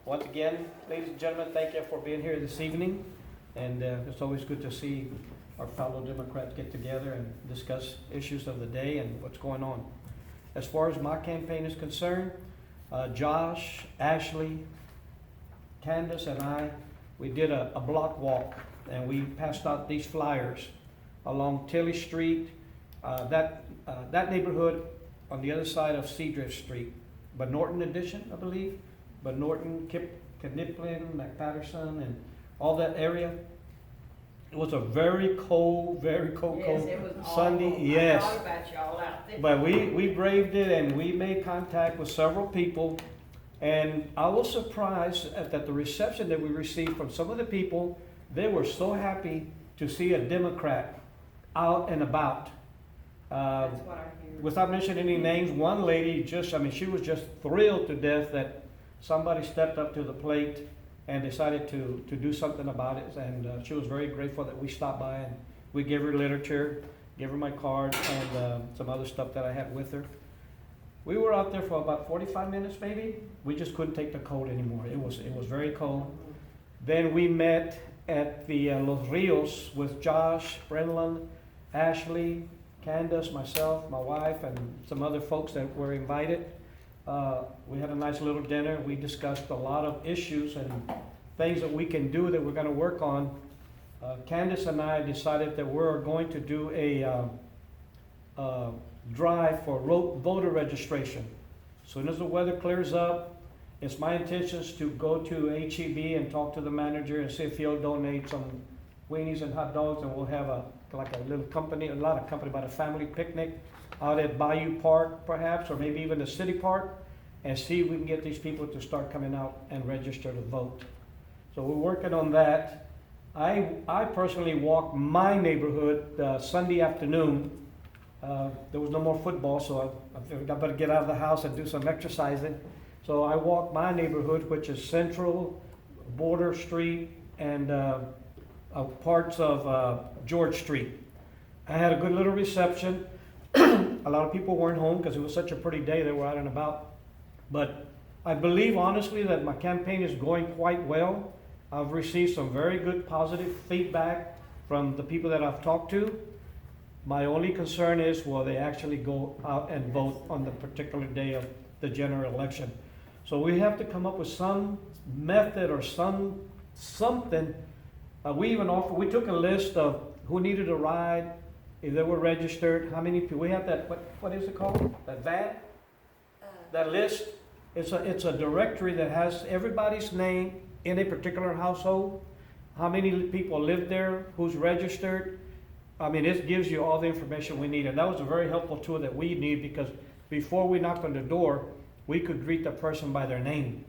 Once again, ladies and gentlemen, thank you for being here this evening. And it's always good to see our fellow Democrats get together and discuss issues of the day and what's going on. As far as my campaign is concerned, Josh, Ashley, Candace, and I, we did a block walk, and we passed out these flyers along Tilly Street, that neighborhood on the other side of Seadrift Street, but Norton Addition, I believe. But Norton, Kniplin, McPatterson, and all that area. It was a very cold Yes, it was Sunday. awful. Yes. I thought about y'all out there. But we braved it, and we made contact with several people. And I was surprised at the reception that we received from some of the people. They were so happy to see a Democrat out and about. That's what I hear. Without mentioning any names, one lady she was just thrilled to death that somebody stepped up to the plate and decided to do something about it. And she was very grateful that we stopped by, and we gave her literature, gave her my card, and some other stuff that I had with her. We were out there for about 45 minutes maybe. We just couldn't take the cold anymore. It was very cold. Then we met at the Los Rios with Josh, Brennan, Ashley, Candace, myself, my wife, and some other folks that were invited. We had a nice little dinner. We discussed a lot of issues and things that we can do that we're going to work on. Candace and I decided that we're going to do a drive for voter registration. As soon as the weather clears up, it's my intentions to go to HEB and talk to the manager and see if he'll donate some weenies and hot dogs, and we'll have a little company, about a family picnic out at Bayou Park perhaps, or maybe even the city park, and see if we can get these people to start coming out and register to vote. So we're working on that. I personally walked my neighborhood Sunday afternoon. There was no more football, so I figured I better get out of the house and do some exercising. So I walked my neighborhood, which is Central, Border Street, and parts of George Street. I had a good little reception. A lot of people weren't home because it was such a pretty day. They were out and about. But I believe honestly that my campaign is going quite well. I've received some very good positive feedback from the people that I've talked to. My only concern is, will they actually go out and vote on the particular day of the general election? So we have to come up with some method or something. We took a list of who needed a ride, if they were registered, how many people. We have that, what is it called? That van? That list. It's a directory that has everybody's name in a particular household, how many people live there, who's registered. I mean, it gives you all the information we need. And that was a very helpful tool that we need, because before we knocked on the door, we could greet the person by their name.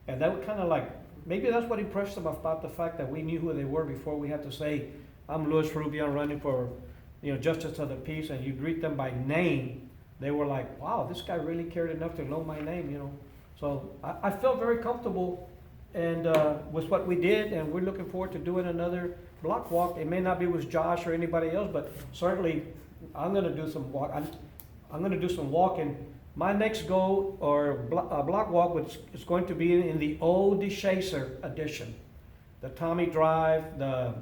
And that would kind of maybe that's what impressed them about the fact that we knew who they were before we had to say, I'm Louis Rubio, I'm running for justice of the peace, and you greet them by name. They were like, wow, this guy really cared enough to know my name, So I felt very comfortable and with what we did, and we're looking forward to doing another block walk. It may not be with Josh or anybody else, but certainly I'm going to do some walk. I'm going to do some walking. My next goal or block walk is going to be in the old DeShazer edition, the Tommy Drive, the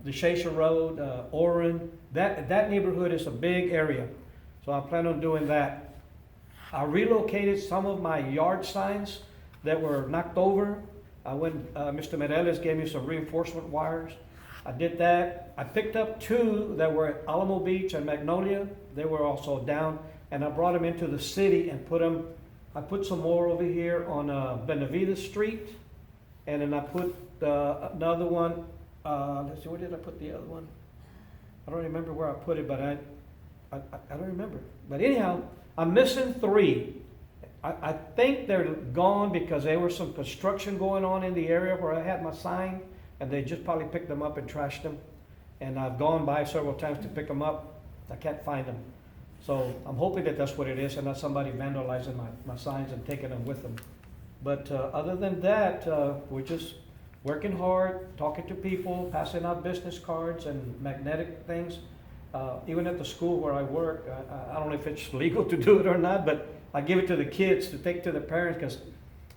DeShazer Road, Oren. That neighborhood is a big area, so I plan on doing that. I relocated some of my yard signs that were knocked over. Mr. Mireles gave me some reinforcement wires. I did that. I picked up two that were at Alamo Beach and Magnolia. They were also down, and I brought them into the city and I put some more over here on Benavides Street, and then I put another one. Let's see, where did I put the other one? I don't remember where I put it, but I don't remember. But anyhow, I'm missing three. I think they're gone because there was some construction going on in the area where I had my sign, and they just probably picked them up and trashed them. And I've gone by several times to pick them up. I can't find them. So I'm hoping that that's what it is, and not somebody vandalizing my signs and taking them with them. But other than that, we're just working hard, talking to people, passing out business cards and magnetic things. Even at the school where I work, I don't know if it's legal to do it or not, but I give it to the kids to take to the parents, because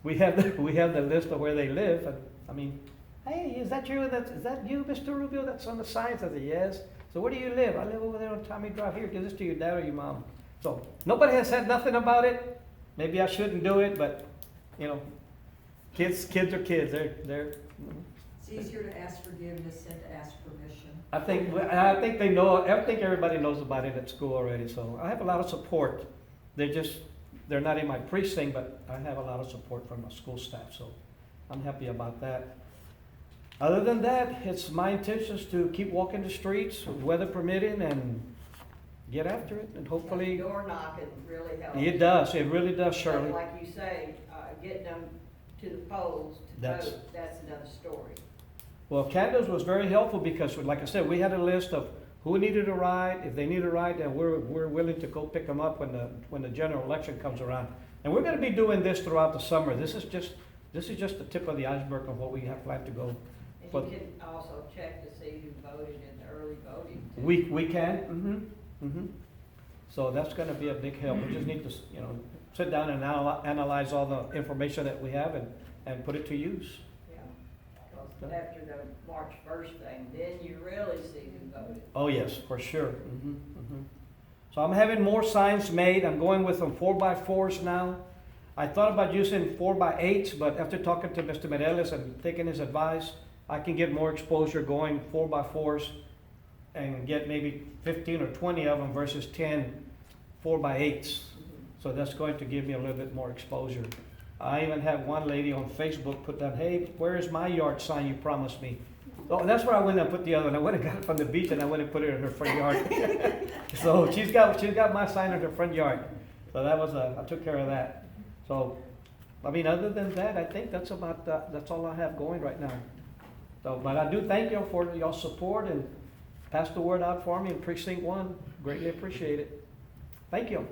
we have the list of where they live, and, I mean, hey, is that you, is that you, Mr. Rubio, that's on the sign? I said, yes. So where do you live? I live over there on Tommy Drive. Here, give this to your dad or your mom. So, nobody has said nothing about it. Maybe I shouldn't do it, but, you know, kids are kids, they're. It's easier to ask forgiveness than to ask permission. I think they know, I think everybody knows about it at school already, so I have a lot of support. They're not in my precinct, but I have a lot of support from my school staff, so I'm happy about that. Other than that, it's my intentions to keep walking the streets, weather permitting, and get after it, and hopefully. Door knocking really helps. It really does, Shirley. And like you say, getting them to the polls to vote, that's another story. Well, Candace was very helpful because, like I said, we had a list of who needed a ride. If they need a ride, then we're willing to go pick them up when the general election comes around. And we're going to be doing this throughout the summer. This is just the tip of the iceberg of what we have planned to go. And But you can also check to see who voted in the early voting too. we can. So that's going to be a big help. We just need to, sit down and analyze all the information that we have and put it to use. Yeah, because after the March 1st thing, then you really see who voted. Oh, yes, for sure. So I'm having more signs made. I'm going with some 4x4s now. I thought about using 4x8s, but after talking to Mr. Mireles and taking his advice, I can get more exposure going 4x4s and get maybe 15 or 20 of them versus 10 4x8s. So that's going to give me a little bit more exposure. I even had one lady on Facebook put down, hey, where is my yard sign you promised me? Oh, that's where I went and put the other one. I went and got it from the beach and I went and put it in her front yard. So she's got my sign in her front yard. So that was I took care of that. So, I mean, other than that, I think that's all I have going right now. So, but I do thank you for your support and pass the word out for me in Precinct 1. Greatly appreciate it. Thank you.